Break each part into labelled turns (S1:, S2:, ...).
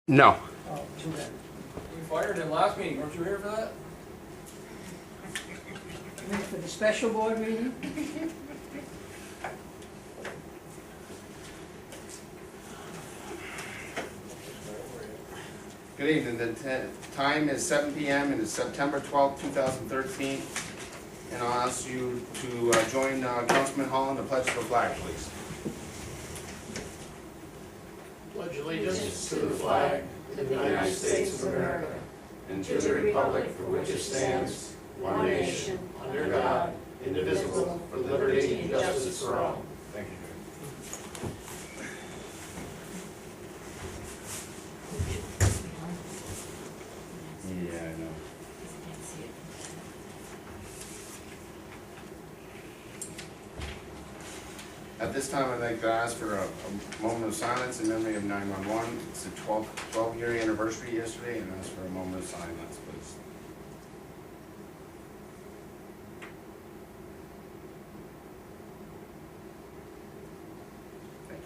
S1: No.
S2: Oh, too bad.
S3: We fired him last meeting, weren't you here for that?
S2: Wait for the special board meeting?
S1: Good evening. The time is 7 p.m. and it's September 12th, 2013. And I'll ask you to join Councilman Hall in the pledge of the flag, please.
S4: Pledge allegiance to the flag of the United States of America and to the republic for which it stands, one nation, under God, indivisible, with liberty and justice for all.
S1: Thank you. Yeah, I know. At this time, I'd like to ask for a moment of silence in memory of 911. It's the 12-year anniversary yesterday, and ask for a moment of silence, please. Thank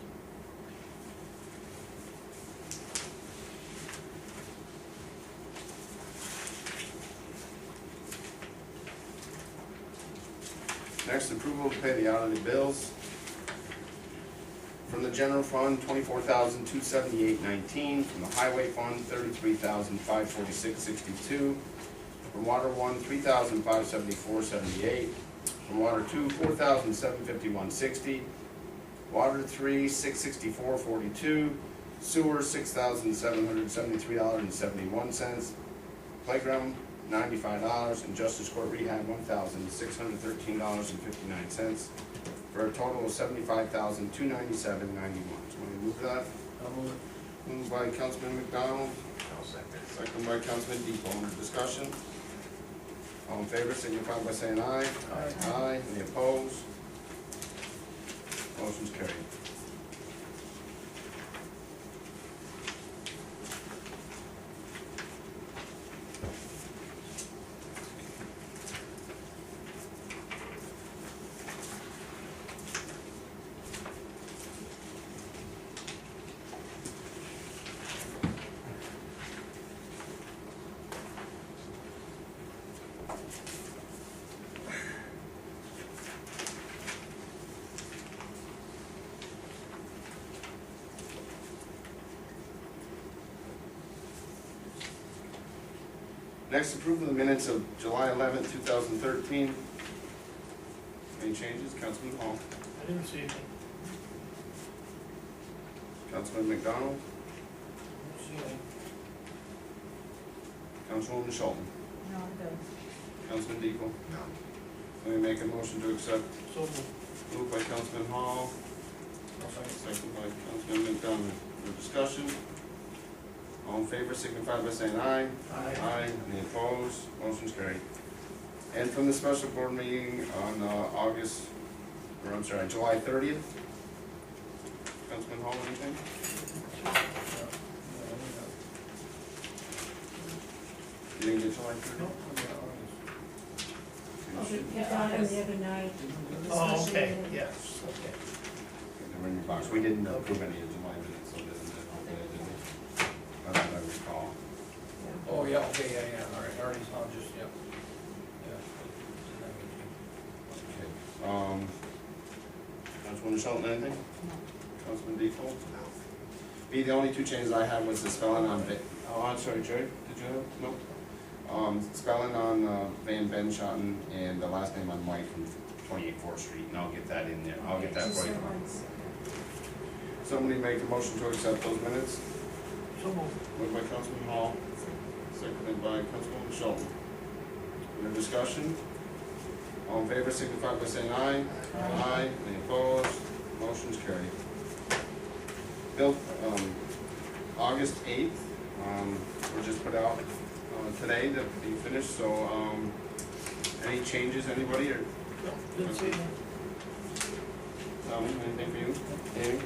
S1: you. Next, approval to pay the hourly bills. From the general fund, $24,278.19. From the highway fund, $33,546.62. From water one, $3,574.78. From water two, $4,751.60. Water three, $664.42. Sewer, $6,773.71. Playground, $95, and Justice Court Rehab, $1,613.59. For a total of $75,297.91. Somebody move that?
S3: I'll move it.
S1: Moved by Councilman McDonald,
S4: I'll second.
S1: second by Councilman Depo. Under discussion? All in favor, signify by saying aye.
S3: Aye.
S1: Aye. Any opposed? Motion's carried. Next, approval of the minutes of July 11th, 2013. Any changes? Councilman Hall.
S4: I didn't see anything.
S1: Councilman McDonald.
S4: Didn't see anything.
S1: Councilwoman Shalton.
S2: No, I'm good.
S1: Councilman Depo.
S4: No.
S1: Let me make a motion to accept.
S4: So moved.
S1: Moved by Councilman Hall,
S4: I'll second.
S1: second by Councilman McDonald. For discussion? All in favor, signify by saying aye.
S4: Aye.
S1: Any opposed? Motion's carried. And from the special board meeting on July 30th. Councilman Hall, anything? You didn't get July 30th?
S4: No,
S2: You got him the other night.
S4: oh, okay, yes, okay.
S1: They were in your box. We didn't approve any of July minutes, so didn't it? That's what I recall.
S3: Oh, yeah, okay, yeah, all right, already saw just, yeah.
S1: Okay. Councilwoman Shelton, anything?
S2: No.
S1: Councilman Default? B, the only two changes I had was the spelling on, I'm sorry, Gerry, did you have? No? Spelling on Van Shalton and the last name on Mike from 28 4th Street, and I'll get that in there. I'll get that for you. Somebody make a motion to accept those minutes.
S4: So moved.
S1: Moved by Councilman Hall, seconded by Councilwoman Shelton. Under discussion? All in favor, signify by saying aye. Aye. Any opposed? Motion's carried. Bill, August 8th, were just put out today to be finished, so any changes, anybody, or
S4: No, didn't see anything.
S1: anything for you? Amy?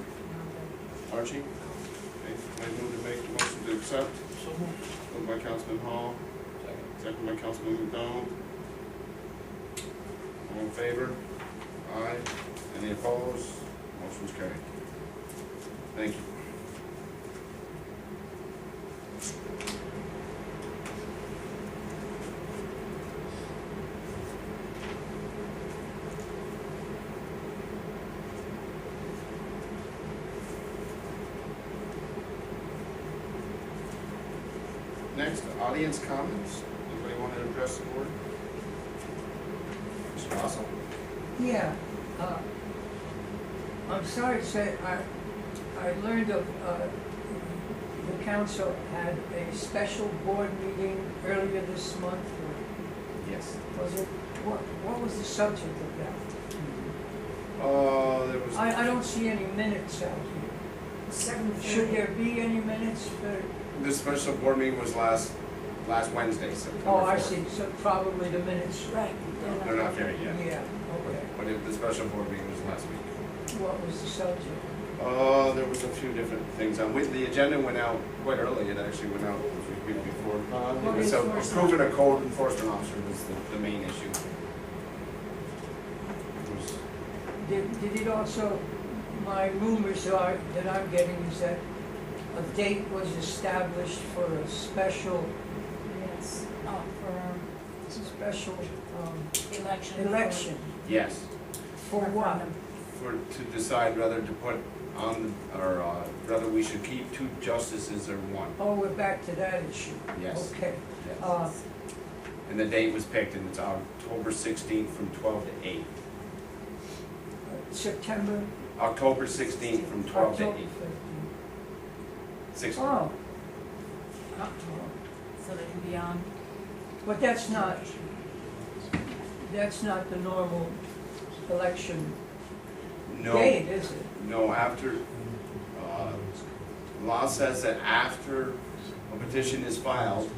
S1: Archie? Okay, I move to make a motion to accept.
S4: So moved.
S1: Moved by Councilman Hall, second by Councilman McDonald. All in favor? Aye. Any opposed? Motion's carried. Thank you. next, audience comments. Anybody want to address the board? Mr. Russell?
S2: Yeah, I'm sorry to say, I learned of, the council had a special board meeting earlier this month, or
S1: Yes.
S2: was it, what was the subject of that?
S1: There was.
S2: I don't see any minutes out here. Should there be any minutes for,
S1: The special board meeting was last Wednesday, September 4th.
S2: oh, I see, so probably the minutes. Right.
S1: They're not there yet.
S2: Yeah, okay.
S1: But the special board meeting was last week.
S2: What was the subject?
S1: There was a few different things on, the agenda went out quite early, it actually went out the week before. It was approving a code enforcement officer was the main issue. It was-
S2: Did it also, my rumors are, that I'm getting is that a date was established for a special,
S5: Yes, for
S2: special,
S5: election.
S2: election.
S1: Yes,
S2: For what?
S1: to decide whether to put on, or whether we should keep 2 justices or 1.
S2: Oh, we're back to that issue.
S1: Yes.
S2: Okay.
S1: Yes. And the date was picked, and it's October 16th from 12 to 8.
S2: September?
S1: October 16th from 12 to 8.
S2: October
S1: 16.
S2: Oh.
S5: So they can be on.
S2: But that's not the normal election
S1: No.
S2: date, is it?
S1: No, after, law says that after a petition is filed,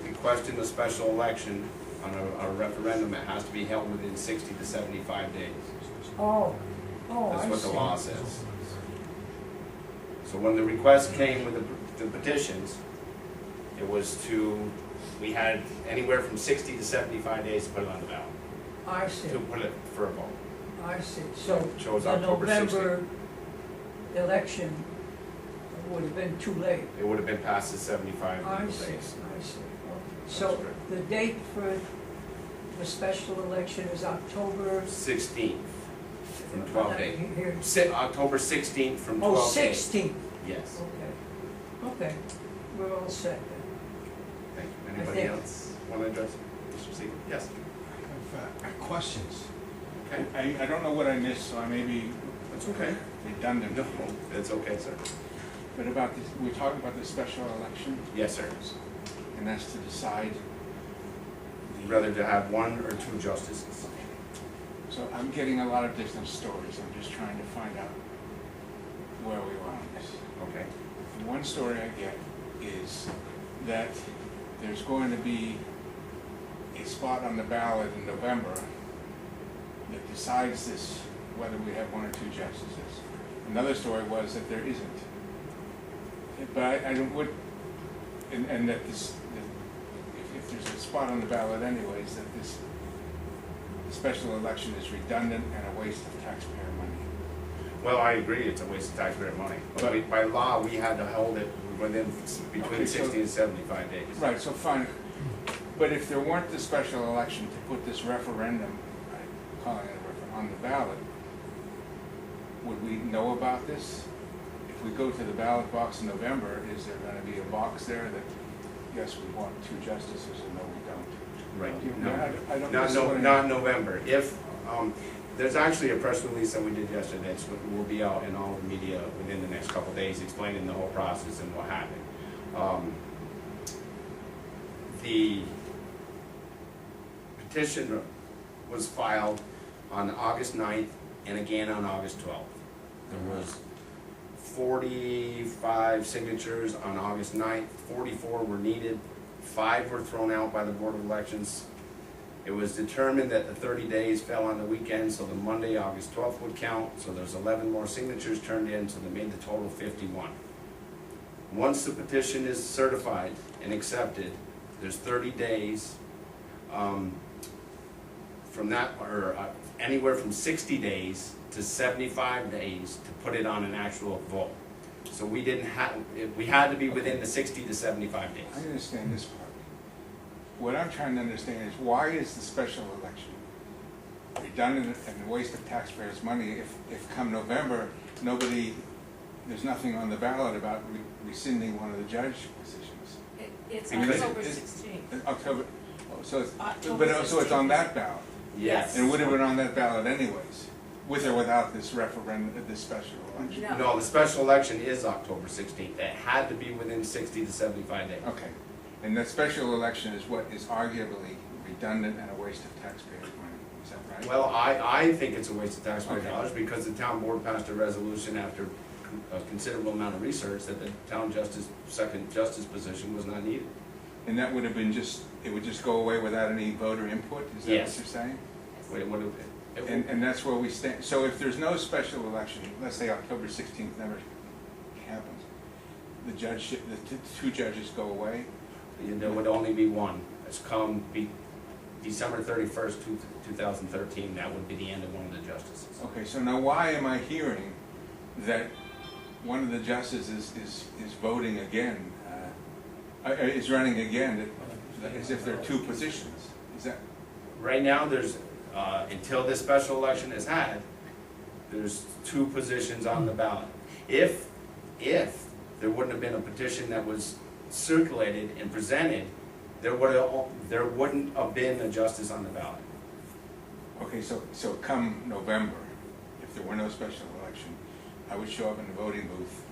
S1: requesting a special election on a referendum, it has to be held within 60 to 75 days.
S2: Oh, I
S1: That's what the
S2: see.
S1: law says. So when the request came with the petitions, it was we had anywhere from 60 to 75 days to put it on the ballot,
S2: I see,
S1: to put it for a vote.
S2: I see. So
S1: Chose
S2: the
S1: October 16th.
S2: November election would have been too late.
S1: It would have been past the 75
S2: I
S1: days.
S2: see, I see. So
S1: correct.
S2: the date for the special election is October?
S1: 16th, from 12 to 8.
S2: Here.
S1: October 16th from 12
S2: Oh,
S1: to 8.
S2: 16th.
S1: Yes.
S2: Okay, we're all set then.
S1: Thank you.
S2: I
S1: Anybody
S2: think-
S1: else want to address it? Mr. Sable? Yes.
S6: I have questions.
S1: Okay.
S6: I don't know what I missed, so I may be
S1: That's okay.
S6: redundant.
S1: No, it's okay, sir.
S6: But about this, we're talking about the special election,
S1: Yes, sir.
S6: and that's to decide.
S1: Rather to have 1 or 2 justices.
S6: So I'm getting a lot of different stories. I'm just trying to find out where we are on this.
S1: Okay.
S6: And one story I get is that there's going to be a spot on the ballot in November that decides this, whether we have 1 or 2 justices. Another story was that there isn't. But I don't, and that this, if there's a spot on the ballot anyways, that this special election is redundant and a waste of taxpayer money.
S1: Well, I agree, it's a waste of taxpayer money. But by law, we had to hold it within between
S6: Okay, so-
S1: 60 and 75 days.
S6: Right, so fine. But if there weren't the special election to put this referendum, calling it a referendum, on the ballot, would we know about this? If we go to the ballot box in November, is there gonna be a box there that, yes, we want 2 justices, and no, we don't?
S1: Right.
S6: I don't
S1: Not,
S6: know.
S1: not November. If, there's actually a press release that we did yesterday, so it will be out in all the media within the next couple of days explaining the whole process and what happened. The petition was filed on August 9th and again on August 12th. There was 45 signatures on August 9th, 44 were needed, 5 were thrown out by the Board of Elections. It was determined that the 30 days fell on the weekend, so the Monday, August 12th would count, so there's 11 more signatures turned in, so they made the total 51. Once the petition is certified and accepted, there's 30 days from that, or anywhere from 60 days to 75 days to put it on an actual vote. So we didn't have, we had to be within the 60 to 75 days.
S6: I understand this part. What I'm trying to understand is, why is the special election redundant and a waste of taxpayers' money if come November, nobody there's nothing on the ballot about rescinding one of the judge positions.
S5: It's
S6: Because
S5: October
S6: it's-
S5: 16th.
S6: October, oh, so it's,
S5: October
S6: but also it's on
S5: 16th.
S6: that ballot.
S1: Yes.
S6: And it would have been on that ballot anyways, with or without this referendum, this special election.
S5: No.
S1: No, the special election is October 16th. It had to be within 60 to 75 days.
S6: Okay, and that special election is what is arguably redundant and a waste of taxpayers' money, is that right?
S1: Well, I think it's a waste of taxpayer
S6: Okay.
S1: dollars because the town board passed a resolution after a considerable amount of research that the town justice, second justice position was not needed.
S6: And that would have been just, it would just go away without any voter input, is that what
S1: Yes.
S6: you're saying?
S1: Wait, what do it?
S6: And that's where we stand, so if there's no special election, let's say October 16th never happens, the judgeship, the two judges go away?
S1: There would only be one. It's come be December 31st, 2013, that would be the end of one of the justices.
S6: Okay, so now why am I hearing that one of the justices is voting again, is running again, as if there are two positions? Is that,
S1: Right now, there's, until this special election is had, there's two positions on the ballot. If there wouldn't have been a petition that was circulated and presented, there wouldn't have been a justice on the ballot.
S6: okay, so come November, if there were no special election, I would show up in the voting booth,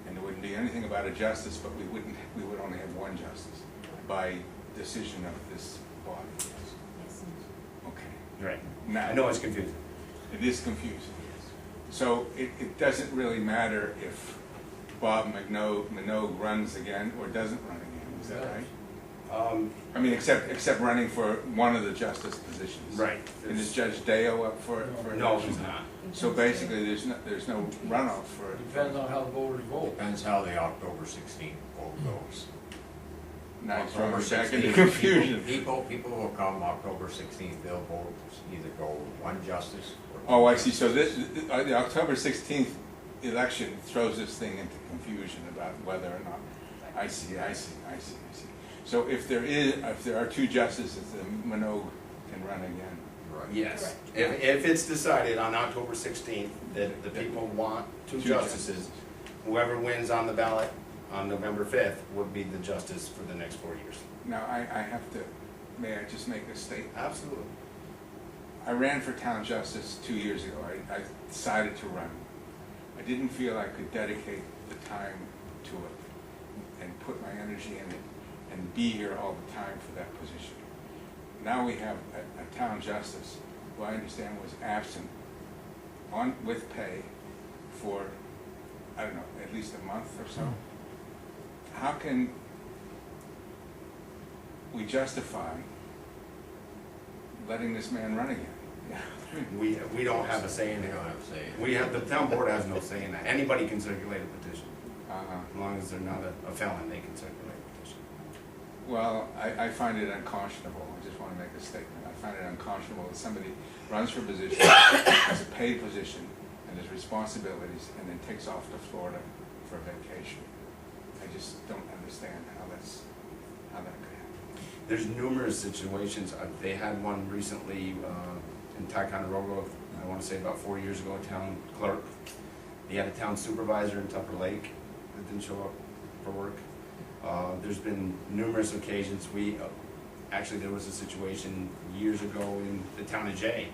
S6: and there wouldn't be anything about a justice, but we would only have one justice by decision of this body.
S5: Yes.
S6: Okay.
S1: Right.
S6: Now,
S1: I know it's confusing.
S6: it is confusing. So it doesn't really matter if Bob Minogue runs again or doesn't run again, is that right? I mean, except running for one of the justice positions.
S1: Right.
S6: And is Judge Deo up for
S1: No,
S6: election?
S1: he's not.
S6: So basically, there's no runoff for.
S3: Depends on how the voters vote.
S7: Depends how the October 16th vote goes.
S6: Now you're throwing
S7: October
S6: me back into
S7: 16th,
S6: confusion.
S7: People will come October 16th, they'll vote, either go one justice or.
S6: Oh, I see, so the October 16th election throws this thing into confusion about whether or not. I see. So if there are two justices, then Minogue can run again.
S7: Right.
S1: Yes. If it's decided on October 16th that the people want two justices, whoever wins on the ballot on November 5th would be the justice for the next 4 years.
S6: Now, I have to, may I just make a statement?
S1: Absolutely.
S6: I ran for town justice 2 years ago. I decided to run. I didn't feel I could dedicate the time to it and put my energy in it and be here all the time for that position. Now we have a town justice who I understand was absent with pay for, I don't know, at least a month or so. How can we justify letting this man run again?
S1: We don't have a say in
S7: They
S1: it.
S7: don't have to say it.
S1: The town board has no say in that. Anybody can circulate a petition.
S6: Uh-huh.
S1: As long as they're not a felon, they can circulate a petition.
S6: Well, I find it unconscionable, I just want to make a statement, I find it unconscionable that somebody runs for a position, has a paid position, and has responsibilities, and then takes off to Florida for vacation. I just don't understand how that could happen.
S1: There's numerous situations. They had one recently in Ticonderoga, I want to say about 4 years ago, a town clerk. They had a town supervisor in Tupper Lake that didn't show up for work. There's been numerous occasions. Actually, there was a situation years ago in the town of Jay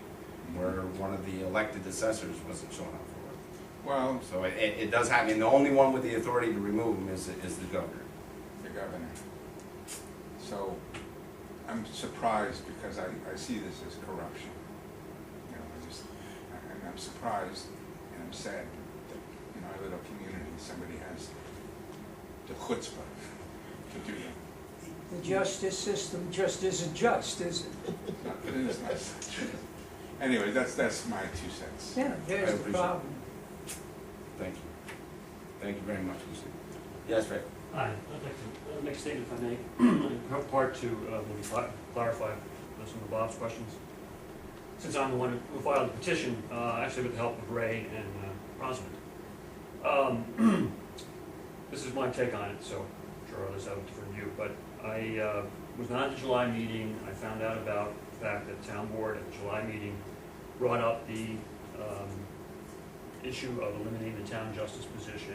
S1: where one of the elected assessors wasn't showing up for work.
S6: Well,
S1: So it does happen. The only one with the authority to remove him is the governor.
S6: the governor. So, I'm surprised because I see this as corruption. You know, and I'm surprised and I'm sad that in our little community, somebody has the chutzpah to do that.
S2: The justice system just isn't just, is it?
S6: It is nice. Anyway, that's my 2 cents.
S2: Yeah, there's the
S1: appreciate it.
S2: problem.
S1: Thank you. Thank you very much, Lucy. Yes, Rick?
S8: Hi, I'd like to make a statement if I may, in part to maybe clarify some of Bob's questions. Since I'm the one who filed the petition, actually with the help of Ray and Rosalind. This is my take on it, so I'm sure others have a different view, but I was not at the July meeting. I found out about the fact that the town board at the July meeting brought up the issue of eliminating the town justice position.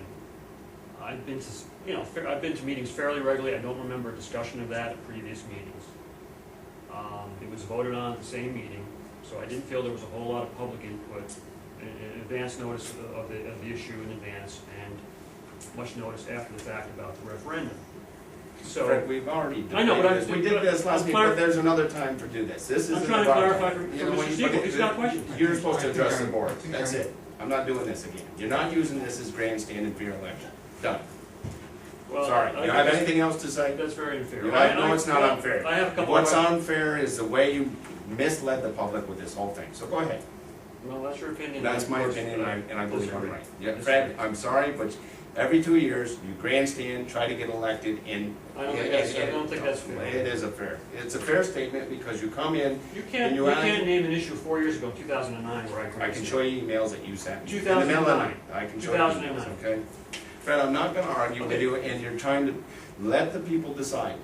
S8: I've been to, I've been to meetings fairly regularly. I don't remember a discussion of that at previous meetings. It was voted on at the same meeting, so I didn't feel there was a whole lot of public input, advance notice of the issue in advance, and much notice after the fact about the referendum. So,
S1: Fred, we've already
S8: I know, but
S1: debated this. We did this last meeting, but there's another time to do this. This
S8: I'm
S1: isn't
S8: trying to
S1: about
S8: clarify
S1: time.
S8: for
S1: You know,
S8: Mr.
S1: when you-
S8: Sable, he's got questions.
S1: You're supposed to address the board, that's it. I'm not doing this again. You're not using this as grandstanding for your election. Done.
S8: Well,
S1: Sorry,
S8: I
S1: you have
S8: guess
S1: anything else to say?
S8: That's very unfair.
S1: No, it's not unfair.
S8: I have a couple
S1: What's
S8: of questions.
S1: unfair is the way you misled the public with this whole thing. So go ahead.
S8: Well, that's your opinion.
S1: That's my
S8: Of course,
S1: opinion, and I believe I'm
S8: disagree.
S1: right. Yeah, Fred, I'm sorry, but every 2 years, you grandstand, try to get elected, and.
S8: I don't think that's fair.
S1: It is it's a fair statement, because you come in,
S8: You can't,
S1: And
S8: you
S1: you add-
S8: can't name an issue 4 years ago, 2009, where I
S1: I can show you emails that you sent me.
S8: 2009.
S1: I can show you emails,
S8: 2009.
S1: okay? Fred, I'm not gonna argue with
S8: Okay.
S1: you, and you're trying to let the people decide.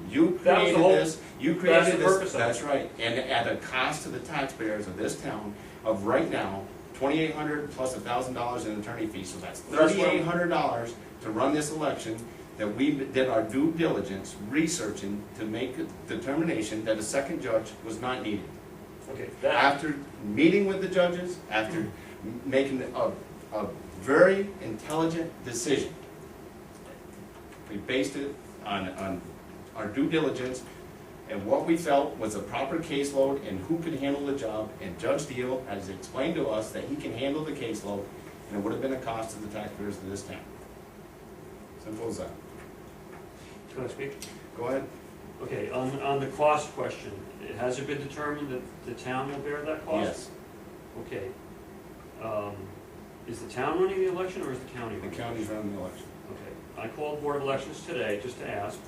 S1: You
S8: That was the
S1: created
S8: whole-
S1: this, you
S8: that's
S1: created
S8: the
S1: this,
S8: purpose of it.
S1: that's right, and at a cost to the taxpayers of this town of right now, $2,800 plus $1,000 in attorney fees, so that's
S8: That's what-
S1: $3,800 to run this election, that we did our due diligence, researching to make a determination that a second judge was not needed.
S8: Okay, that,
S1: After meeting with the judges, after making a very intelligent decision, we based it on our due diligence and what we felt was a proper caseload and who could handle the job. And Judge Deal has explained to us that he can handle the caseload, and it would have been a cost to the taxpayers of this town. Simple as that.
S8: can I speak?
S1: Go ahead.
S8: Okay, on the cost question, has it been determined that the town will bear that cost?
S1: Yes,
S8: Okay. Is the town running the election, or is the county
S1: the
S8: running?
S1: county's running the election.
S8: Okay, I called Board of Elections today just to ask,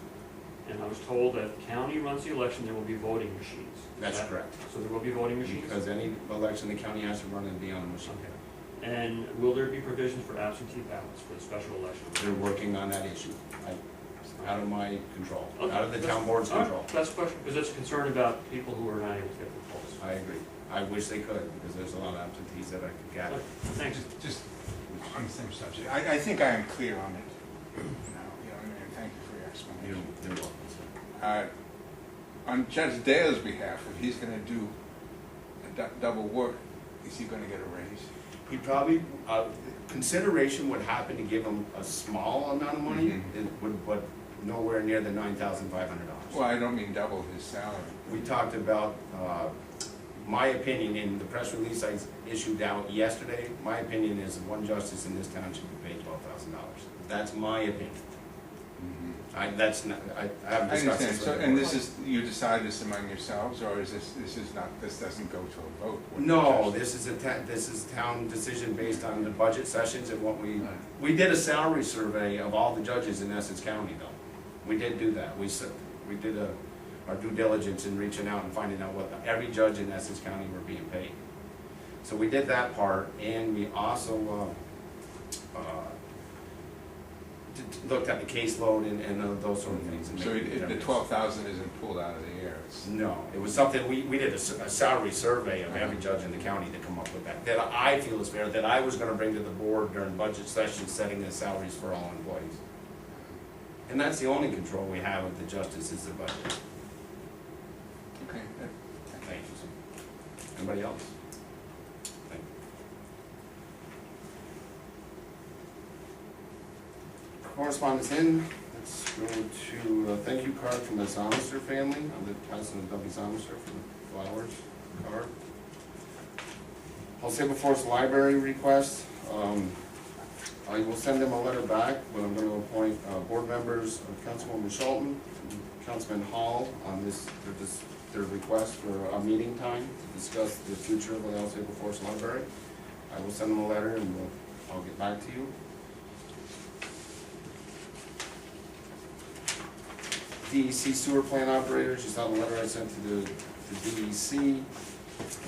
S8: and I was told that the county runs the election, there will be voting machines. Is
S1: That's
S8: that-
S1: correct.
S8: So there will be voting machines?
S1: Because any election the county has to run and be on a machine.
S8: Okay. And will there be provisions for absentee ballots for the special election?
S1: They're working on that issue. Out of my control,
S8: Okay,
S1: out of the
S8: that's-
S1: town board's
S8: all right,
S1: control.
S8: That's a question, because it's a concern about people who are not able to get their polls.
S1: I agree. I wish they could, because there's a lot of absentees that I could gather.
S8: Thanks.
S6: Just on the same subject, I think I am clear on it. And thank you for your explanation.
S1: You're welcome, sir.
S6: On Judge Dale's behalf, if he's gonna do double work, is he gonna get a raise?
S1: He probably, consideration would happen to give him a small amount of money,
S6: Mhm.
S1: it would, but nowhere near the $9,500.
S6: Well, I don't mean double his salary.
S1: We talked about, my opinion in the press release I issued out yesterday, my opinion is one justice in this town should be paid $12,000. That's my opinion. I haven't
S6: I
S1: discussed
S6: understand,
S1: this
S6: so,
S1: with
S6: and
S1: the
S6: this
S1: board.
S6: is, you decide this among yourselves, or is this doesn't go to a vote? What the
S1: No,
S6: judge-
S1: this is town decision based on the budget sessions and what we did a salary survey of all the judges in Essex County though. We did do that. We did our due diligence in reaching out and finding out what every judge in Essex County were being paid. So we did that part, and we also, looked at the caseload and those sort of things. and
S6: So
S1: made
S6: the
S1: determinations.
S6: 12,000 isn't pulled out of the air, it's.
S1: No, it was something, we did a salary survey of every judge in the county to come up with that I feel is fair, that I was gonna bring to the board during budget session, setting the salaries for all employees. And that's the only control we have with the justice is the budget.
S6: Okay.
S1: Thank you, sir. Anybody else? Thank you. Correspondence in, let's go to, thank you card from the Zomister family. I'm the president of W. Zomister for the flowers card. Sable Forest Library request, I will send them a letter back, but I'm gonna appoint, board members of Councilwoman Shalton, and Councilman Hall on their request for a meeting time to discuss the future of the Sable Forest Library. I will send them a letter and I'll get back to you. DEC sewer plant operators, you saw the letter I sent to the DEC,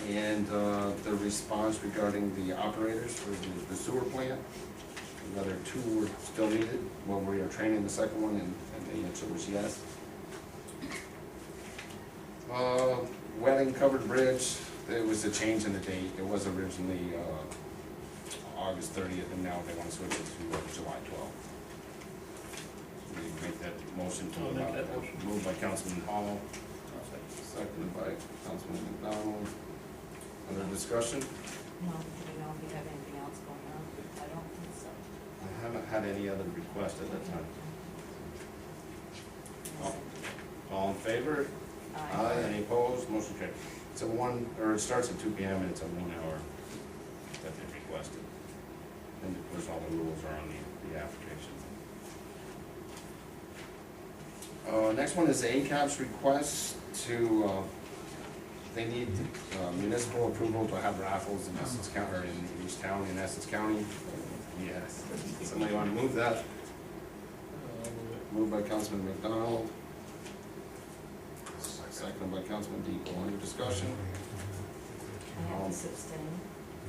S1: and the response regarding the operators for the sewer plant. Whether two were still needed, well, we are training the second one, and the answer was yes. Wedding covered bridge, there was a change in the date. It was originally August 30th, and now they want to switch it to July 12th. We make that motion to,
S4: I'll make that motion.
S1: moved by Councilman Hall,
S3: I'll say.
S1: seconded by Councilman McDonald. Under discussion?
S5: No, do we know if you have anything else going on? I don't think so.
S1: I haven't had any other request at that time. All in favor?
S5: Aye.
S1: Any opposed? Motion carried. It's a it starts at 2 p.m. and it's a 1 hour that they requested. And of course, all the rules are on the application. Next one is the ACAP's request to, they need municipal approval to have raffles in Essex County, or in each town in Essex County. Yes. Somebody want to move that? Moved by Councilman McDonald. Seconded by Councilman Depo. Under discussion?
S5: I have to abstain,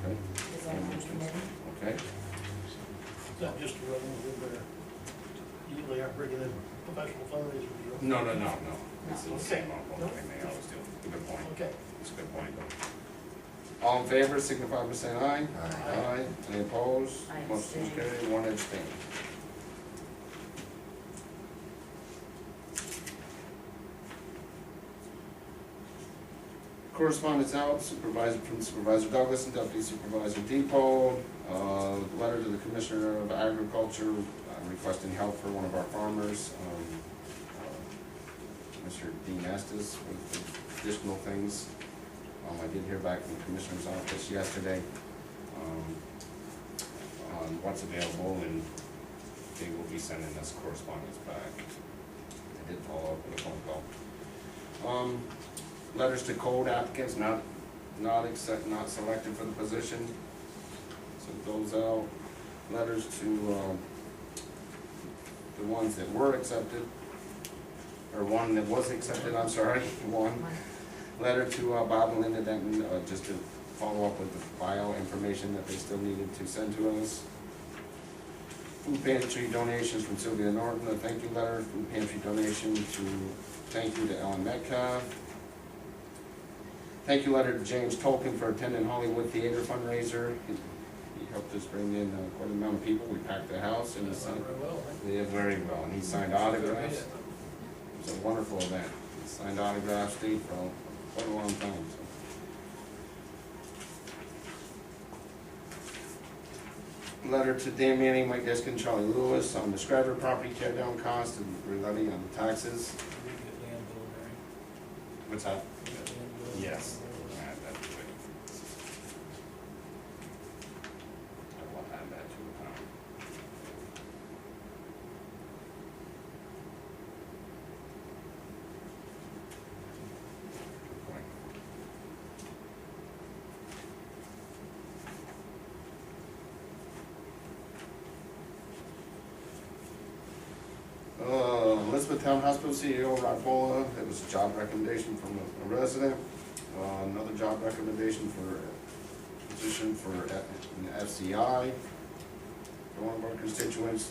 S1: Okay.
S5: because I'm on the committee.
S1: Okay.
S4: Is that just to run with their, usually aren't bringing in professional fundraisers?
S1: No. It's the
S4: Okay.
S1: same old thing they always do. Good point.
S4: Okay.
S1: It's a good point, though. All in favor, signify by saying aye.
S4: Aye.
S1: Any opposed?
S5: I
S1: Motion is
S5: abstain.
S1: carried, one abstain. Correspondence out, from Supervisor Douglas and Deputy Supervisor Depo. Letter to the Commissioner of Agriculture requesting help for one of our farmers, Mr. Dean Estes, with additional things. I did hear back from the Commissioner's office yesterday on what's available, and they will be sending us correspondence back. I did follow up with a phone call. Letters to code applicants not selected for the position. So those out. Letters to the ones that were accepted, or one that was accepted, I'm sorry, one. Letter to Bob and Linda Denton, just to follow up with the bio information that they still needed to send to us. Food pantry donations from Sylvia Norton, a thank you letter. Food pantry donation thank you to Ellen Metcalf. Thank you letter to James Tolkien for attending Hollywood Theater fundraiser. He helped us bring in quite a amount of people. We packed the house and he signed.
S4: Very well, right?
S1: They did very well, and he signed autographs. It was a wonderful event. He signed autographs, stayed for quite a long time. So. Letter to Dan Manning, Mike Deskin, Charlie Lewis on the Scriber property tear down cost and re-levy on the taxes.
S3: We can get Dan Bill, Mary.
S1: What's that?
S3: We got Dan Bill.
S1: Yes. Add that to it. I will add that to it. Good point. Elizabeth Town Hospital CEO Rod Bola, that was a job recommendation from a resident. Another job recommendation for a position for an FCI for one of our constituents.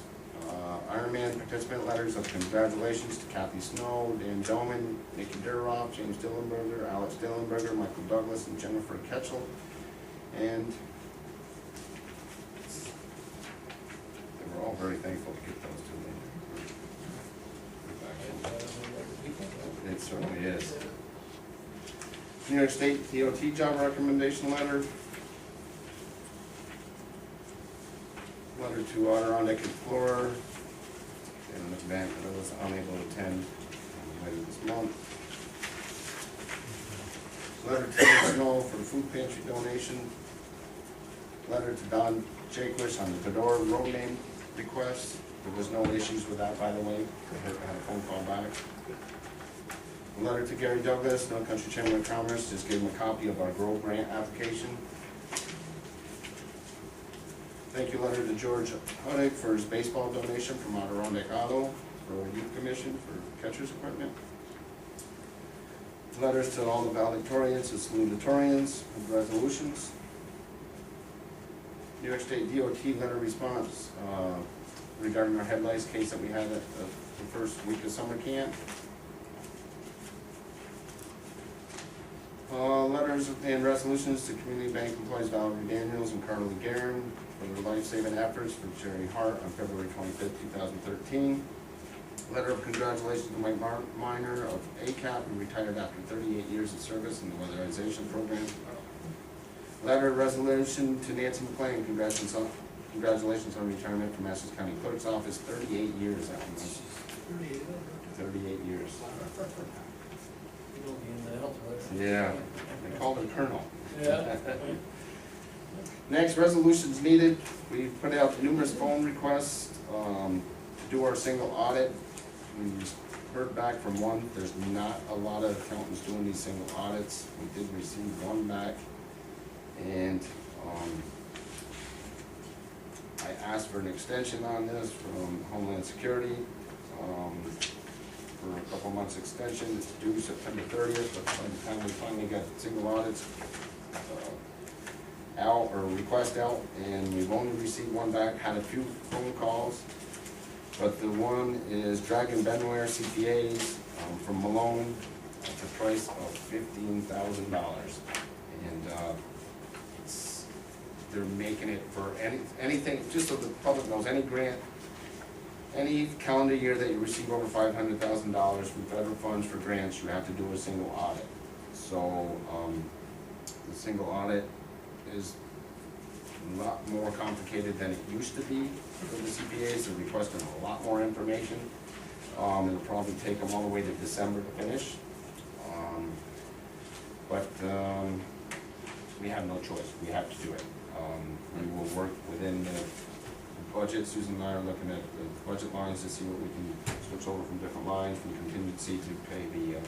S1: Ironman participant letters of congratulations to Kathy Snow, Dan Doman, Nikki Duroff, James Dillenberger, Alex Dillenberger, Michael Douglas, and Jennifer Ketchel. And they were all very thankful to get those to me. It certainly is. New York State DOT job recommendation letter. Letter to Adirondack Explorer, and an event that I was unable to attend later this month. Letter to Ted Snow for the food pantry donation. Letter to Don Jaquish on the Fedora road name request. There was no issues with that, by the way. I had a phone call back. A letter to Gerry Douglas, No Country Chamber of Commerce, just gave him a copy of our Grove Grant application. Thank you letter to George Huddick for his baseball donation from Adirondack Auto for Youth Commission for catcher's equipment. Letters to all the valedictorians and salutatorians of resolutions. New York State DOT letter response regarding our headlights case that we had at the first week of summer camp. Letters and resolutions to Community Bank employees Valerie Daniels and Carly Guerin for their life-saving efforts for Gerry Hart on February 25th, 2013. Letter of congratulations to Mike Minor of ACAP, who retired after 38 years of service in the weatherization program. Letter of resolution to Nancy McLean, congratulations on retirement from Essex County Clerk's Office, 38 years that was. 38 years.
S3: You'll be in the health, right?
S1: Yeah, they called her Colonel.
S3: Yeah.
S1: Next, resolutions needed. We put out numerous phone requests to do our single audit. We heard back from one. There's not a lot of accountants doing these single audits. We did receive one back. And I asked for an extension on this from Homeland Security for a couple months extension. It's due September 30th, but by the time we finally got single audits out, or request out, and we've only received one back, had a few phone calls, but the one is Dragon Benware CPAs from Malone at the price of $15,000. And they're making it for anything, just so the public knows, any grant, any calendar year that you receive over $500,000 from federal funds for grants, you have to do a single audit. So the single audit is a lot more complicated than it used to be for the CPAs. They're requesting a lot more information. It'll probably take them all the way to December to finish. But we have no choice. We have to do it. We will work within the budget. Susan and I are looking at the budget lines to see what we can switch over from different lines from contingency to pay the $15,000.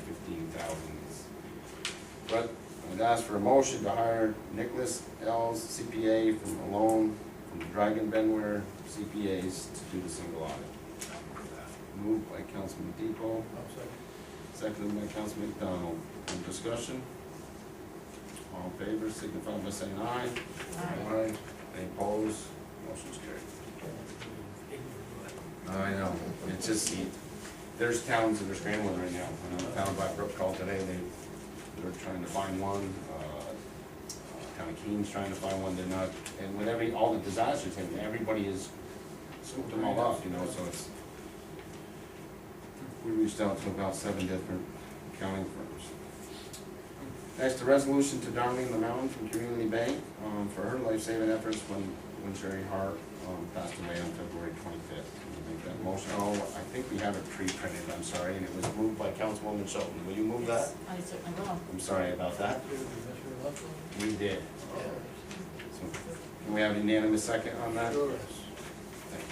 S1: But I'd ask for a motion to hire Nicholas L's CPA from Malone, from the Dragon Benware CPAs to do the single audit. Moved by Councilman Depo, seconded by Councilman McDonald. Any discussion? All in favor, signify by saying aye. Aye. Any opposed? Motion's carried. I know, it's just, there's towns that are scrambling right now. I know the town by Brook called today, they're trying to find one. Town of Keene's trying to find one, they're not, and with all the disasters, and everybody is scooped them all up, you know, so it's, we reached out to about 7 different accounting firms. Next, a resolution to Darlene LeMountain from Community Bank for her life-saving efforts when Gerry Hart passed away on February 25th. Can you make that motion? Oh, I think we have it pre-printed, I'm sorry, and it was moved by Councilwoman Shalton. Will you move that?
S5: I certainly will.
S1: I'm sorry about that. We did. So, can we have a unanimous second on that?
S3: Sure.
S1: Thank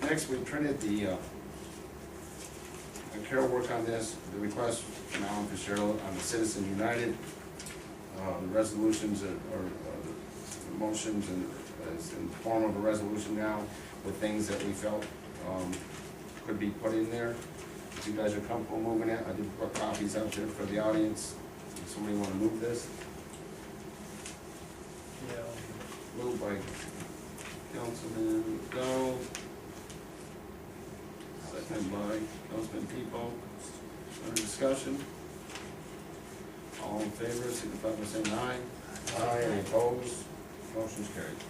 S1: you. Next, we printed the Carol worked on this, the request from Alan Fitzgerald on the Citizen United. The resolutions or the motions and is in the form of a resolution now with things that we felt could be put in there. If you guys are comfortable moving it, I did put copies out there for the audience. Does somebody want to move this?
S3: Yeah.
S1: Moved by Councilman McDonald. Second by Councilman Depo. Under discussion? All in favor, signify by saying aye. Aye. Any opposed? Motion's carried.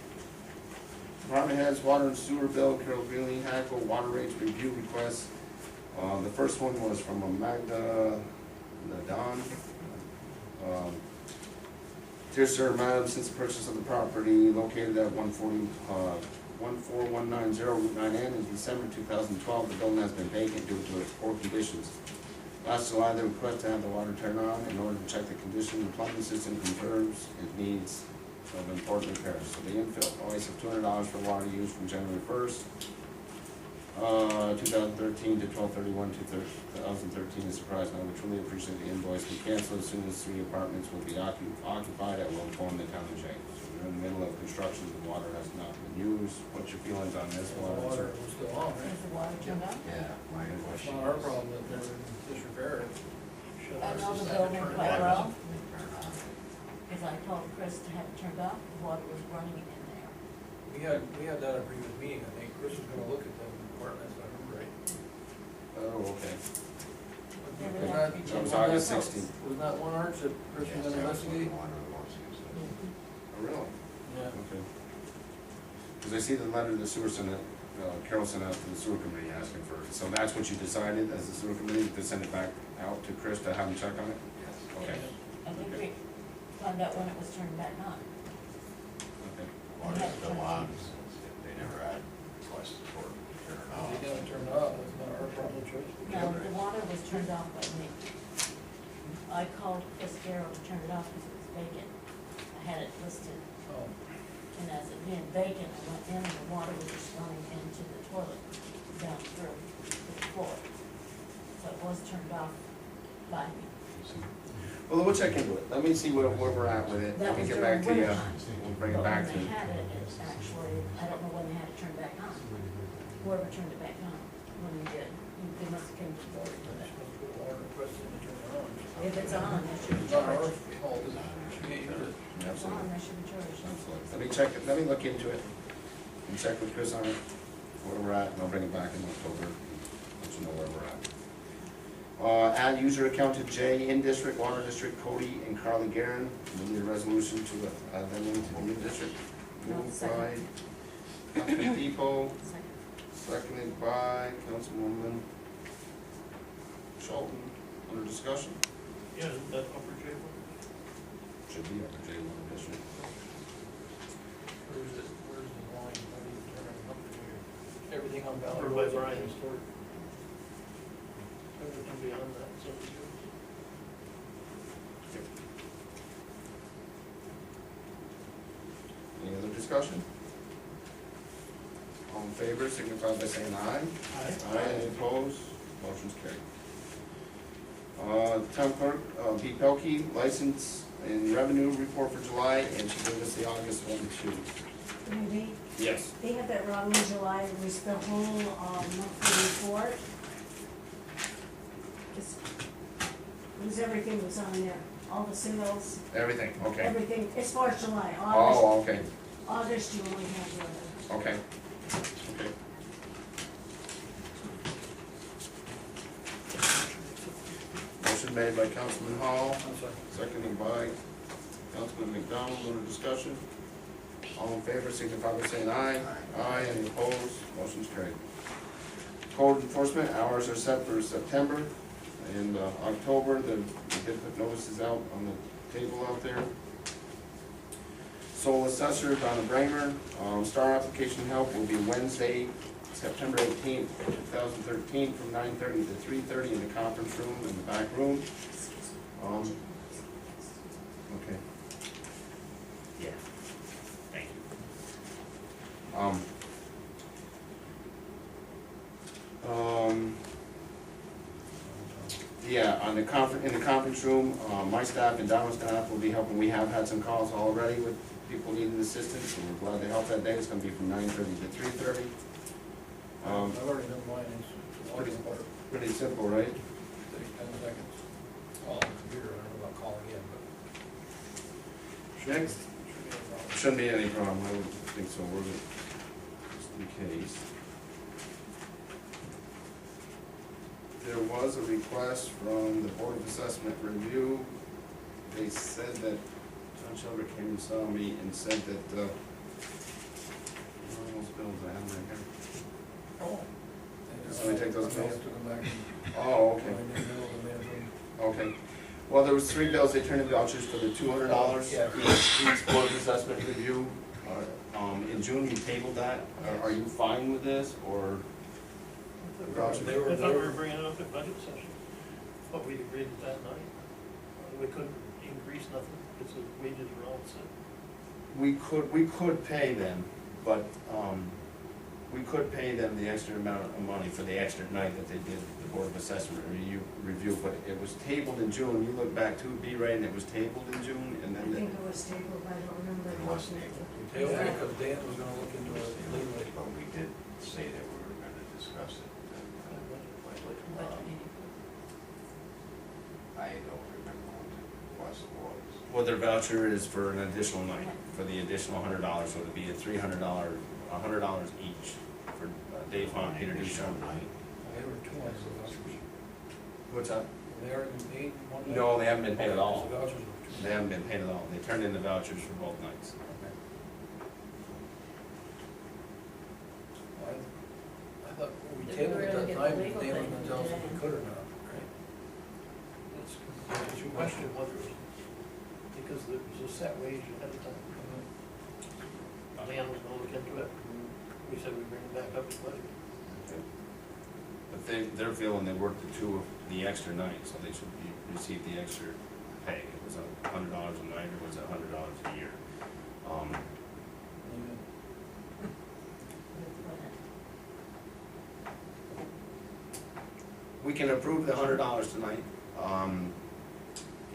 S1: Department heads, water and sewer bill, Carol Greeley, Hackle, water rates review request. The first one was from a Magda Nadon. Dear Sir, Madam, since the purchase of the property located at 14190 Route 9N in December 2012, the building has been vacant due to its poor conditions. Last July, the request to have the water turned on in order to check the condition of the plumbing system confirms it needs of important repairs. So the infill price of $200 for water used from January 1st, 2013 to 12/31/2013 is surprised. I would truly appreciate the invoice. We cancel as soon as 3 apartments will be occupied. I will inform the town of Jay. So we're in the middle of construction. The water has not been used. What's your feelings on this
S3: The
S1: water?
S3: water was still on,
S5: Is
S3: right?
S5: the water turned on?
S7: Yeah, my invoice.
S3: It's not our problem that they're in disrepair. Should
S5: I
S3: ours
S5: know
S3: just
S5: the
S3: have to
S5: building
S3: turn it
S5: quite
S3: on?
S5: well, because I told Chris to have it turned off, the water was running in there.
S3: We had that at a previous meeting, I think. Chris was gonna look at the apartments, if I remember right.
S1: Oh, okay.
S5: They would
S3: Was
S5: have to
S3: that-
S5: be
S1: That was
S5: checked.
S1: August 16th.
S3: Was that one arch that Chris was gonna investigate?
S7: One of the ones he said.
S1: Oh, really?
S3: Yeah.
S1: Okay. Because I see the letter the sewer senate, Carol sent out to the sewer committee asking for it. So that's what you decided as the sewer committee, to send it back out to Chris to have him check on it?
S7: Yes.
S1: Okay,
S5: I think we found out when it was turned back on.
S1: okay.
S7: Water's still on, they never had requested for it to turn it off.
S3: They didn't turn it off, it's not our problem, choice.
S5: No, the water was turned off by me. I called Chris Gerry to turn it off because it was vacant. I had it listed,
S3: Oh,
S5: and as it being vacant, I went in and the water was just running into the toilet down through the floor. So it was turned off by me.
S1: Well, we'll check into it. Let me see where we're at with it.
S5: That
S1: Let me
S5: was
S1: get
S5: during
S1: back to you.
S5: winter time.
S1: We'll bring it back to
S5: But
S1: you.
S5: when they had it, it's actually, I don't know when they had it turned back on. Whoever turned it back on, when they did, they must have came to the board for
S3: they're
S5: that.
S3: supposed to put water request in to turn it on.
S5: If it's on, they should be
S3: It's not our
S5: charged.
S3: fault, is it? We can't use it.
S5: If it's on,
S1: Absolutely.
S5: they should be charged.
S1: Absolutely. Let me check it, let me look into it and check with Chris on it, where we're at, and I'll bring it back in October, let you know where we're at. Add user account to J in district, water district, Cody and Carly Guerin. We need a resolution to add them into the new district. Moved by Councilman Depo,
S5: Second.
S1: seconded by Councilwoman Shalton. Under discussion?
S4: Yeah, isn't that upper Sable?
S1: Should be under J one district.
S3: Where's it, where's the line, how do you turn it up to here? Everything on Valley
S4: Or
S3: Road.
S4: by Brian's store. Everything beyond that, so it's yours.
S1: Any other discussion? All in favor, signify by saying aye. Aye, any opposed? Motion's carried. Town clerk, Pete Pelkey, license and revenue report for July, and she gave us the August one too.
S9: Maybe,
S1: Yes.
S9: they had that wrong in July, it was the whole, monthly report. Just, it was everything was on there, all the sales,
S1: Everything, okay.
S9: everything, as far as July,
S1: Oh, okay,
S9: August you only have the other.
S1: okay, okay. Motion made by Councilman Hall,
S3: I'm sorry.
S1: seconded by Councilman McDonald. Under discussion? All in favor, signify by saying aye. Aye, any opposed? Motion's carried. Code enforcement, hours are set for September and October. We did put notices out on the table out there. Sole assessor, Donna Bramer. Star application help will be Wednesday, September 18th, 2013, from 9:30 to 3:30 in the conference room in the back room. Okay. Yeah. Thank you. Yeah, in the conference room, my staff and Donna's staff will be helping. We have had some calls already with people needing assistance, and we're glad to help that day. It's gonna be from 9:30 to 3:30.
S3: I've already done mine, it's water part,
S1: Pretty simple, right?
S3: 10 seconds. On the computer, I don't know about calling in, but.
S1: Next.
S3: Should be no problem.
S1: Shouldn't be any problem, I would think so, was it? Just in case. There was a request from the Board of Assessment Review. They said that, John Shelby came and saw me and said that, where are those bills I have right here?
S3: Oh.
S1: So we take those
S3: I may
S1: bills?
S3: have to come back and.
S1: Oh, okay,
S3: find the bill and then-
S1: okay. Well, there was 3 bills, they turned in vouchers for the $200.
S3: Yeah.
S1: Each Board of Assessment Review. In June, we tabled that. Are you fine with this, or? Voucher.
S3: They were-
S4: I thought we were bringing it up at budget session, but we agreed that night. We couldn't increase nothing, because the wages were all set.
S1: We could pay them, but, we could pay them the extra amount of money for the extra night that they did the Board of Assessment review, but it was tabled in June. You look back to B, right, and it was tabled in June, and
S9: I
S1: then,
S9: think it was tabled, I don't remember.
S7: It was tabled.
S3: They were, because Dan was gonna look into it legally.
S7: But we did say that we were gonna discuss it.
S5: Budget meeting.
S7: I don't remember what it was.
S1: well, their voucher is for an additional night, for the additional $100, so it'd be a $300, $100 each for Dave Hunt, Peter Duchamp.
S7: Night.
S3: They were 2 months ago.
S1: What's that?
S3: They already been paid one night?
S1: No, they haven't been paid at all.
S3: The vouchers are-
S1: They haven't been paid at all. They turned in the vouchers for both nights.
S3: Okay. I thought we
S5: Did we
S3: tabled it
S5: really
S3: that
S5: get
S3: time,
S5: the
S3: but
S5: legal
S3: they were
S5: thing
S3: gonna tell us if we
S5: today?
S3: could or not, right?
S4: That's a question, whether it was, because there was a set wage ahead of time. Leon was gonna look into it, and we said we'd bring it back up to budget.
S1: But they're feeling they worked the extra night, so they should receive the extra pay. It was $100 a night, or was it $100 a year?
S3: Amen.
S1: We can approve the $100 tonight.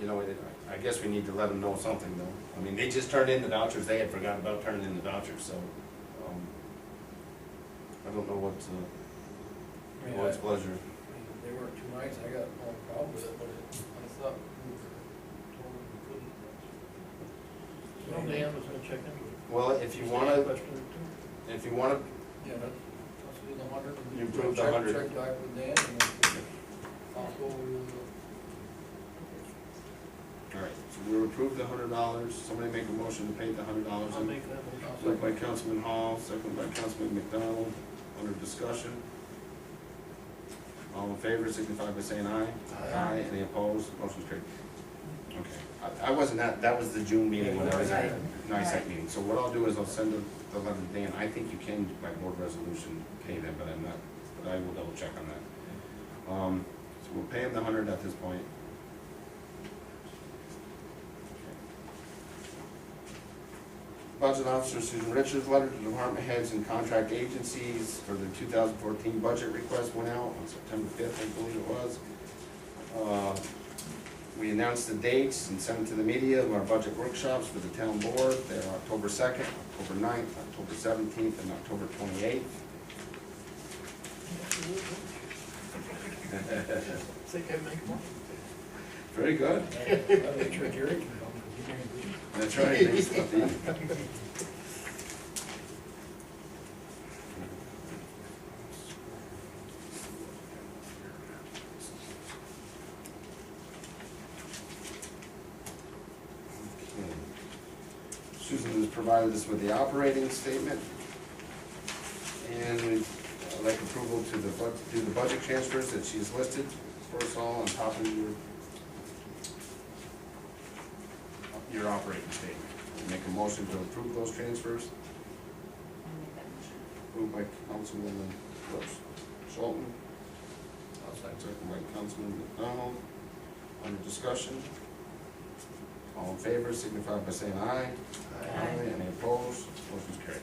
S1: You know, I guess we need to let them know something though. I mean, they just turned in the vouchers, they had forgotten about turning in the vouchers, so, I don't know
S3: I mean,
S1: what's pleasure.
S3: They worked 2 nights, I got no problem with it, but I thought we were told we couldn't.
S4: Well, Dan was gonna check into it.
S1: Well, if you wanna,
S3: Yeah, let's do the 100. and
S1: You approved the
S3: check-
S1: 100.
S3: Check back with Dan, and if possible, we will.
S1: all right, so we'll approve the $100. Somebody make a motion to pay the $100.
S4: I'll make that motion.
S1: Moved by Councilman Hall, second by Councilman McDonald, under discussion. All in favor, signify by saying aye.
S4: Aye.
S1: Any opposed? Motion's carried. Okay, I wasn't that was the June meeting when I was at the NICEAG meeting. So what I'll do is I'll send the letter to Dan. I think you can, by board resolution, pay them, but I'm not, but I will double check on that. So we'll pay him the 100 at this point. Budget Officer Susan Richards' letter to department heads and contract agencies for the 2014 budget request went out on September 5th, I believe it was. We announced the dates and sent them to the media of our budget workshops for the town board. They're October 2nd, October 9th, October 17th, and October 28th.
S4: Think I make one?
S1: Very good.
S3: I'll make sure Gerry can come, because he can't be.
S1: That's right. Thanks, Steve. Susan has provided us with the operating statement. And I'd like approval to do the budget transfers that she's listed for us all on top of your operating statement. Make a motion to approve those transfers.
S5: I'll make that motion.
S1: Moved by Councilwoman Shalton,
S3: I'll second.
S1: second by Councilman McDonald. Under discussion. All in favor, signify by saying aye.
S5: Aye.
S1: Any opposed? Motion's carried.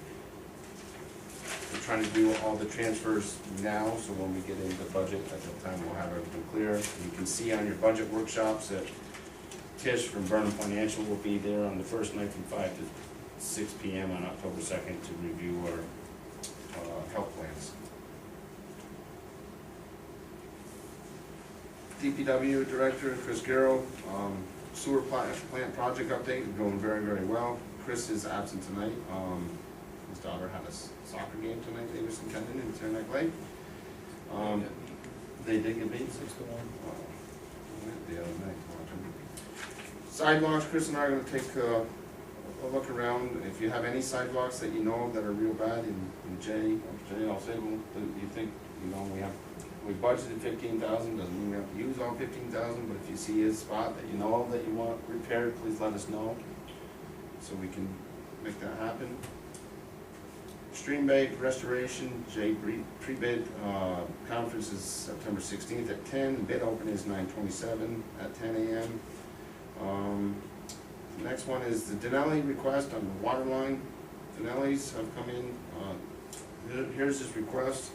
S1: We're trying to do all the transfers now, so when we get into the budget, at that time we'll have everything clear. You can see on your budget workshops that Tish from Burnham Financial will be there on the first night from 5 to 6 p.m. on October 2nd to review our health plans. DPW Director Chris Garrow, sewer plant project update, going very, very well. Chris is absent tonight. His daughter had a soccer game tonight, they was attending in Saranac Lake. They did get beat 6-1. The other night. Sidewalks, Chris and I are gonna take a look around. If you have any sidewalks that you know that are real bad, and Jay, I'll Sable, that you think, you know, we budgeted 15,000, doesn't mean we have to use all 15,000, but if you see a spot that you know that you want repaired, please let us know, so we can make that happen. Stream bank restoration, tree bid, conference is September 16th at 10, bid open is 9/27 at 10 a.m. The next one is the Denelli request on the water line. Denelli's have come in, here's his request,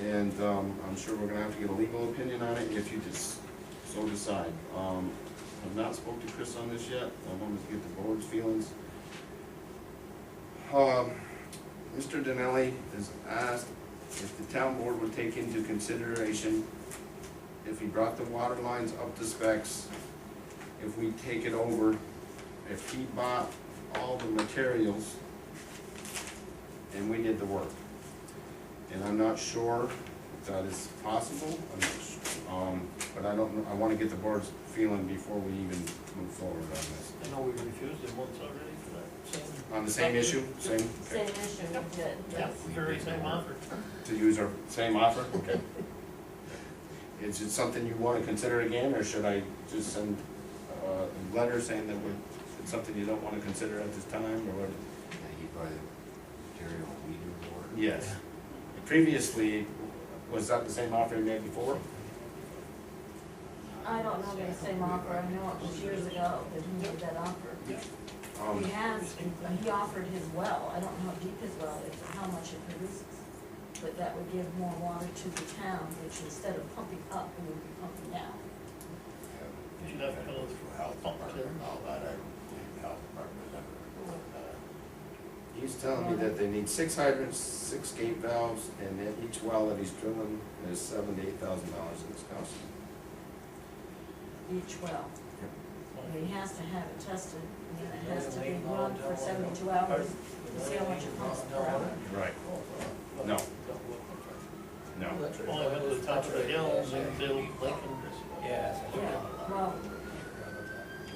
S1: and I'm sure we're gonna have to get a legal opinion on it if you just so decide. I've not spoke to Chris on this yet, I wanted to get the board's feelings. Mr. Denelli has asked if the town board would take into consideration if he brought the water lines up to specs, if we take it over, if he bought all the materials and we did the work. And I'm not sure if that is possible. But I don't, I wanna get the board's feeling before we even move forward on this.
S4: I know we refused it once already for that same.
S1: On the same issue, same,
S5: Same issue, we did,
S4: Yeah,
S5: yes.
S4: very same offer.
S1: to use our same offer, okay. Is it something you wanna consider again, or should I just send a letter saying that it's something you don't wanna consider at this time, or what?
S7: Yeah, you buy the material we do for it.
S1: Yes. Previously, was that the same offer you made before?
S5: I don't know the same offer, I know it was years ago that he made that offer. He has, he offered his well, I don't know how deep his well is or how much it produces. But that would give more water to the town, which instead of pumping up, it would be pumping down.
S4: You should have to go through
S7: Health
S4: pump
S7: department
S4: there.
S7: and all that, I don't think health department ever looked at it.
S1: He's telling me that they need 6 hydrants, 6 gate valves, and that each well that he's drilling is $7,000 to $8,000 in this cost.
S5: Each well. But he has to have it tested, and then it has to be run for 72 hours, to see how much it pumps per hour.
S1: Right. No. No.
S4: Only went to the top of the hills and built Lincoln.
S3: Yeah.
S5: Yeah, well,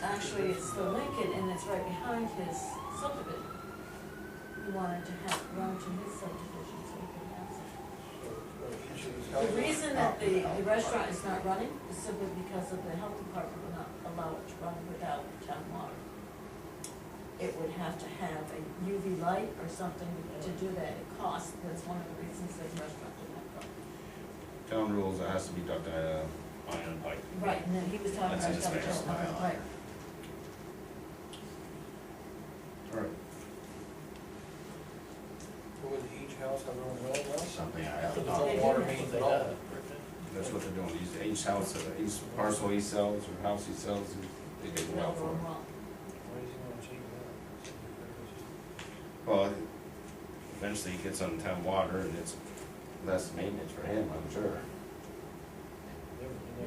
S5: actually, it's the Lincoln, and it's right behind his subdivision. He wanted to have it run to his subdivision, so he could have it. The reason that the restaurant is not running is simply because of the health department will not allow it to run without town water. It would have to have a UV light or something to do that. It costs, that's one of the reasons the restaurant did not go.
S1: Town rules, it has to be duct iron pipe.
S5: Right, and then he was talking
S1: That's
S5: about
S1: in his
S5: double
S1: face.
S5: right.
S1: All right.
S3: Would each house have their own well now?
S7: Something I
S4: For
S7: haven't
S4: the
S7: thought
S5: They
S7: of.
S4: water
S5: do.
S4: mains they have.
S1: That's what they're doing. Each house, each parcel he sells, or house he sells, they get a well for it.
S3: Why does he want to change that?
S1: Well, eventually he gets on town water, and it's less maintenance for him, I'm sure.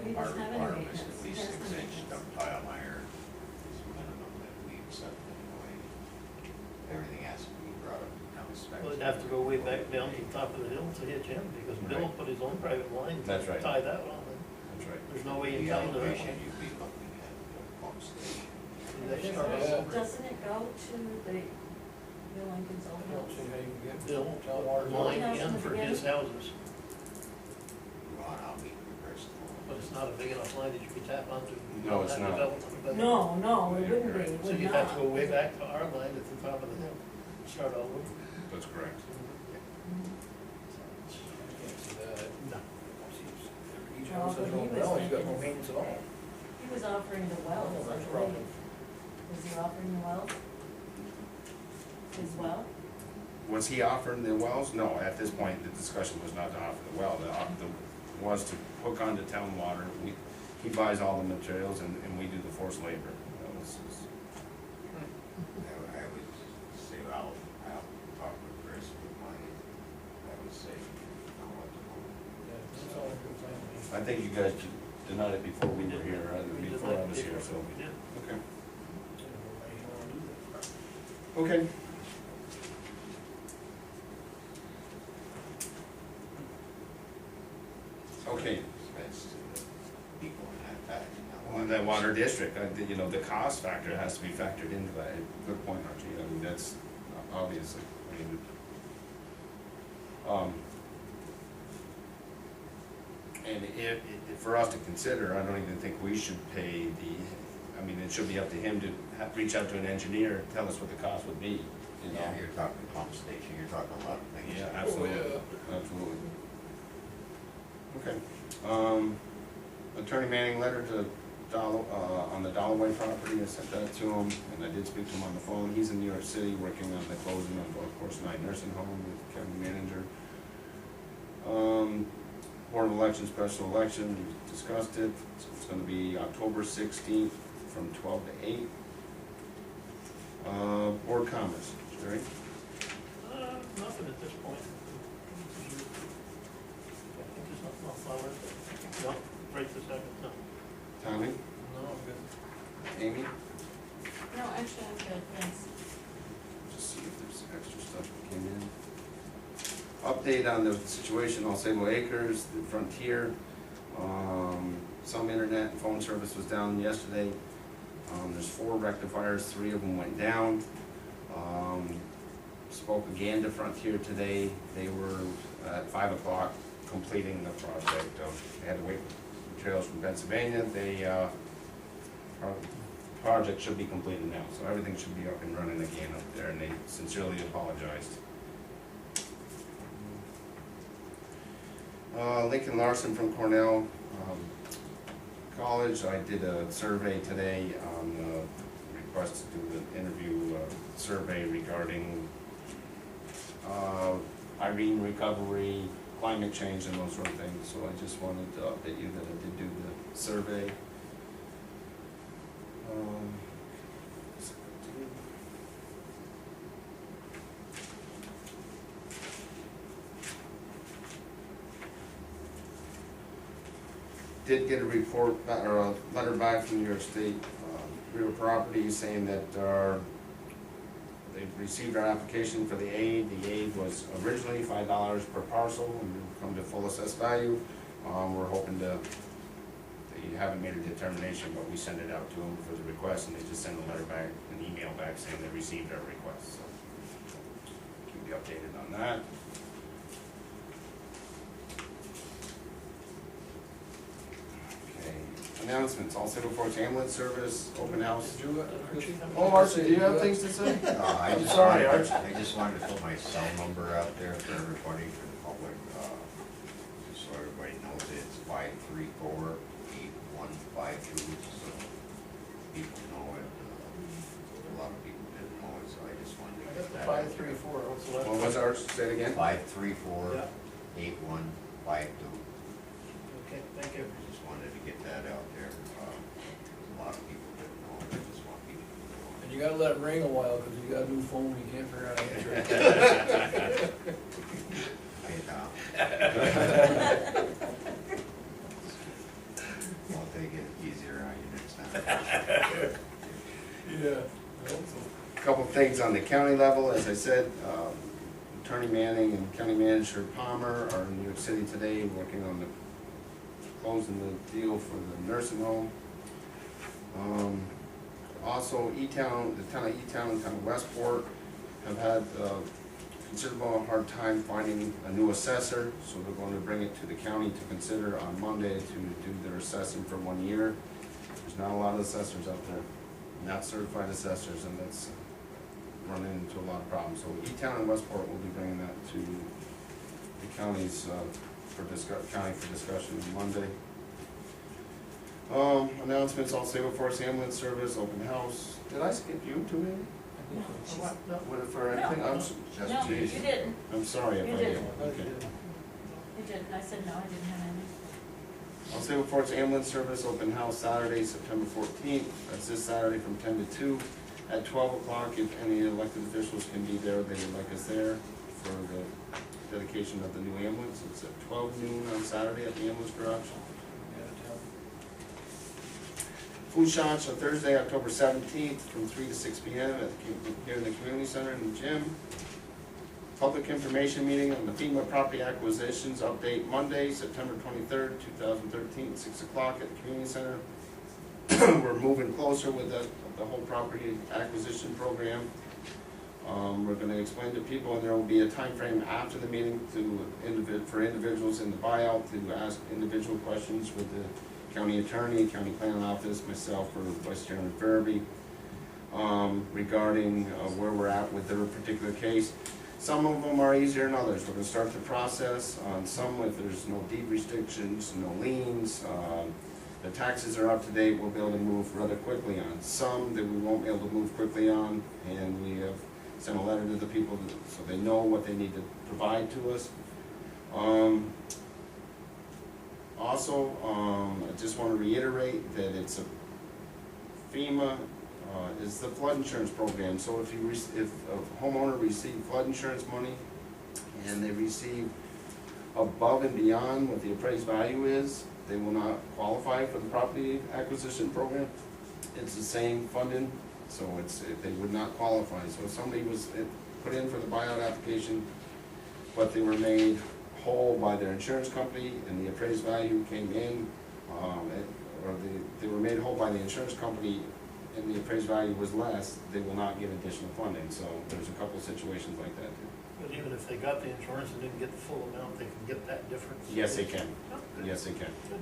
S5: He
S7: Our
S5: doesn't have any
S7: requirement is
S5: maintenance.
S7: at least
S5: He has
S7: 6
S5: no
S7: inch
S5: maintenance.
S7: dump tile iron, is the minimum that we accept anyway. Everything has to be brought up to town specs.
S4: Well, it'd have to go way back down to the top of the hill to hit Jim, because Bill
S1: Right.
S4: put his own private line to
S1: That's right.
S4: tie that on.
S1: That's right.
S4: There's no way in
S7: The
S4: town to that
S7: elevation,
S4: one.
S7: you'd be looking at the pump station.
S4: They start
S3: Yeah.
S4: over.
S5: Doesn't it go to the Lincoln's
S3: I
S5: old
S3: don't
S5: house?
S3: see how you can get
S4: Bill
S3: town water.
S4: line
S5: House in
S4: in
S5: the
S4: for
S5: beginning?
S4: his houses,
S7: Well, I'll meet with Bristol.
S4: but it's not a big enough line that you can tap onto.
S1: No, it's
S4: that
S1: not.
S4: development, but-
S5: No, no, it wouldn't be, it
S4: So
S5: would
S4: you have to go
S5: not.
S4: way back to our line at the top of the hill, start all over.
S1: That's correct.
S3: I can't see that.
S4: No.
S3: Each
S5: Well,
S3: house has
S5: but
S3: their
S5: he
S3: own
S5: was
S3: well, he's got no
S5: thinking-
S3: maintenance at all.
S5: He was offering the wells, I
S3: That's
S5: believe.
S3: wrong.
S5: Was he offering the wells? His well?
S1: Was he offering the wells? No, at this point, the discussion was not to offer the well, was to hook onto town water. He buys all the materials and we do the forced labor. That was his-
S7: I would say, I'll talk with Chris with my, I would say, I'll let them know.
S3: Yeah, that's all a good plan to me.
S1: I think you guys denied it before we were here,
S4: We did
S1: before I
S4: that
S1: was here, so.
S4: We did.
S1: Okay.
S3: Yeah, why you wanna do that?
S1: Okay. Okay,
S7: Expense to the people in that,
S1: well, that water district, you know, the cost factor has to be factored into that. Good point, Archie. I mean, that's obviously, I mean, and for us to consider, I don't even think we should pay I mean, it should be up to him to reach out to an engineer, tell us what the cost would be, you know?
S7: Yeah, you're talking pump station, you're talking a lot of things.
S1: Yeah,
S3: Oh,
S1: absolutely,
S3: yeah.
S1: absolutely. Okay, Attorney Manning letter to on the Dalloway property, I sent that to him, and I did speak to him on the phone. He's in New York City working on the closing of Course 9 nursing home with the county manager. Board of Elections, special election, we discussed it, so it's gonna be October 16th from 12 to 8. Board comments, Gerry?
S4: Nothing at this point. I think there's nothing else on it. No, right this second, no.
S1: Tommy?
S4: No, I'm good.
S1: Amy?
S5: No, actually, I'm good, thanks.
S1: Just see if there's extra stuff that came in. Update on the situation on Sable Acres, the Frontier. Some internet and phone service was down yesterday. There's 4 rectifiers, 3 of them went down. Spoke again to Frontier today. They were at 5 o'clock completing the project. They had to wait for materials from Pennsylvania. Project should be completed now, so everything should be up and running again up there, and they sincerely apologized. Lincoln Larson from Cornell College, I did a survey today on request to do an interview survey regarding Irene recovery, climate change, and those sort of things. So I just wanted to update you that I did do the survey. Did get a report or a letter back from New York State Real Property saying that they've received our application for the aid. The aid was originally $5 per parcel and we've come to full assessed value. We're hoping to, they haven't made a determination, but we sent it out to them for the request and they just sent a letter back, an email back saying they received our request. So keep you updated on that. Announcements, all Civil Force ambulance service, open house.
S3: Did you, Archie?
S1: Oh, Archie, do you have things to say?
S7: I
S1: I'm
S7: just
S1: sorry,
S7: wanted-
S1: Archie.
S7: I just wanted to put my cell number out there for everybody, for the public, just so everybody knows it. It's 534-8152, so people know it. A lot of people didn't know it, so I just wanted to
S3: I
S7: get
S3: got the
S7: that.
S3: 534, what's the last?
S1: What was ours, say it again?
S7: 534-8152.
S3: Okay, thank you.
S7: I just wanted to get that out there. A lot of people didn't know it, I just want people to know.
S3: And you gotta let it ring a while, because you got a new phone, you can't figure out how to answer it.
S7: I'll take it easier on you next time.
S3: Yeah, I hope so.
S1: Couple things on the county level, as I said, Attorney Manning and County Manager Palmer are in New York City today, working on closing the deal for the nursing home. Also, E-Town, the town of E-Town and town of Westport have had considerable hard time finding a new assessor, so they're going to bring it to the county to consider on Monday to do their assessing for 1 year. There's not a lot of assessors out there, not certified assessors, and that's running into a lot of problems. So E-Town and Westport will be bringing that to the counties for discussion on Monday. Announcements, all Sable Force ambulance service, open house. Did I skip you too, maybe? What, for anything?
S5: No,
S7: Just
S5: you
S7: geez.
S5: didn't,
S1: I'm sorry if
S5: You
S1: I did.
S5: didn't.
S1: Okay.
S5: you didn't, I said no, I didn't have any.
S1: All Sable Force ambulance service, open house Saturday, September 14th. That's this Saturday from 10 to 2. At 12 o'clock, if any elected officials can be there, they would like us there for the dedication of the new ambulance. It's at 12 noon on Saturday at the ambulance garage. Food shots on Thursday, October 17th from 3 to 6 p.m. Here in the community center in the gym. Public information meeting on the FEMA property acquisitions update Monday, September 23rd, 2013, 6 o'clock at the community center. We're moving closer with the whole property acquisition program. We're going to explain to people, and there will be a time frame after the meeting for individuals in the buyout to ask individual questions with the county attorney, county planning office, myself, or Vice Chairman Farabee, regarding where we're at with their particular case. Some of them are easier than others. We're going to start the process on some if there's no deed restrictions, no liens, the taxes are up to date, we'll be able to move rather quickly on. Some that we won't be able to move quickly on, and we have sent a letter to the people so they know what they need to provide to us. Also, I just want to reiterate that it's a FEMA is the flood insurance program. So if a homeowner receives flood insurance money and they receive above and beyond what the appraised value is, they will not qualify for the property acquisition program. It's the same funding, so they would not qualify. So if somebody was put in for the buyout application, but they were made whole by their insurance company and the appraised value came in they were made whole by the insurance company and the appraised value was less, they will not get additional funding, so there's a couple of situations like that too.
S4: But even if they got the insurance and didn't get the full amount, they can get that difference?
S1: Yes, they can.
S4: Oh, good.
S1: Yes, they can.
S4: Good.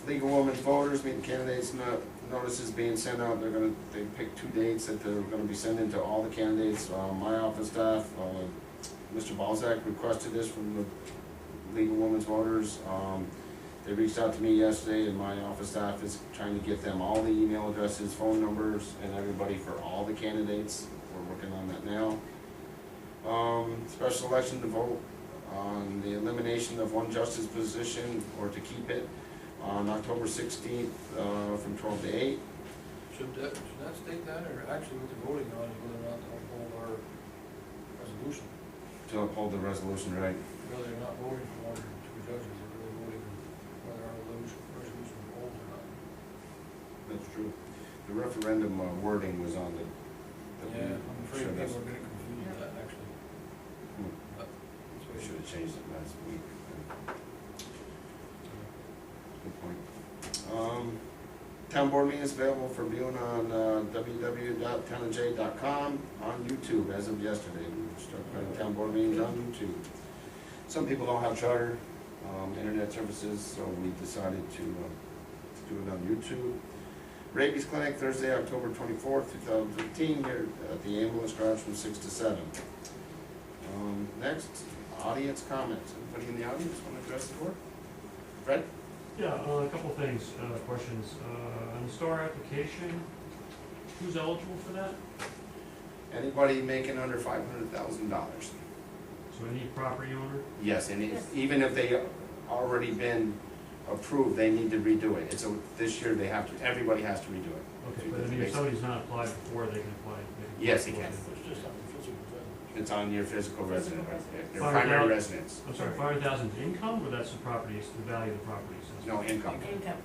S1: League of Women Voters, meeting candidates, notices being sent out, they picked 2 dates that they're gonna be sending to all the candidates, my office staff, Mr. Balzac requested this from the League of Women's Voters, they reached out to me yesterday, and my office staff is trying to get them all the email addresses, phone numbers, and everybody for all the candidates, we're working on that now. Special election to vote on the elimination of one justice position, or to keep it, on October 16th, from 12 to 8.
S3: Should that state that, or actually what they're voting on is whether or not to uphold our resolution?
S1: To uphold the resolution, right?
S3: Really, they're not voting for one or two judges, they're really voting whether our resolution holds or not.
S1: That's true. The referendum wording was on the.
S3: Yeah, I'm afraid people are getting confused with that, actually. But that's what
S1: We should have changed it last week. Good point. Town board meeting is available for viewing on www.townandj.com, on YouTube as of yesterday. We started putting town board meetings on YouTube. Some people don't have charter internet services, so we decided to do it on YouTube. Rabies clinic, Thursday, October 24th, 2015, here at the ambulance garage from 6 to 7. Next, audience comments. Anybody in the audience want to address the board? Fred?
S8: Yeah, a couple things, questions. On the STAR application, who's eligible for that?
S1: Anybody making under $500,000?
S8: So any property owner?
S1: Yes, and even if they already been approved, they need to redo it. This year they have to, everybody has to redo it.
S8: Okay, but I mean, if somebody's not applied before, they can apply.
S1: Yes, they can.
S4: It's just on the physical residence.
S1: It's on your physical resident, their
S8: 500,000
S1: primary residence.
S8: I'm sorry, 500,000 income, or that's the property, the value of the property?
S1: No, income.
S5: Income.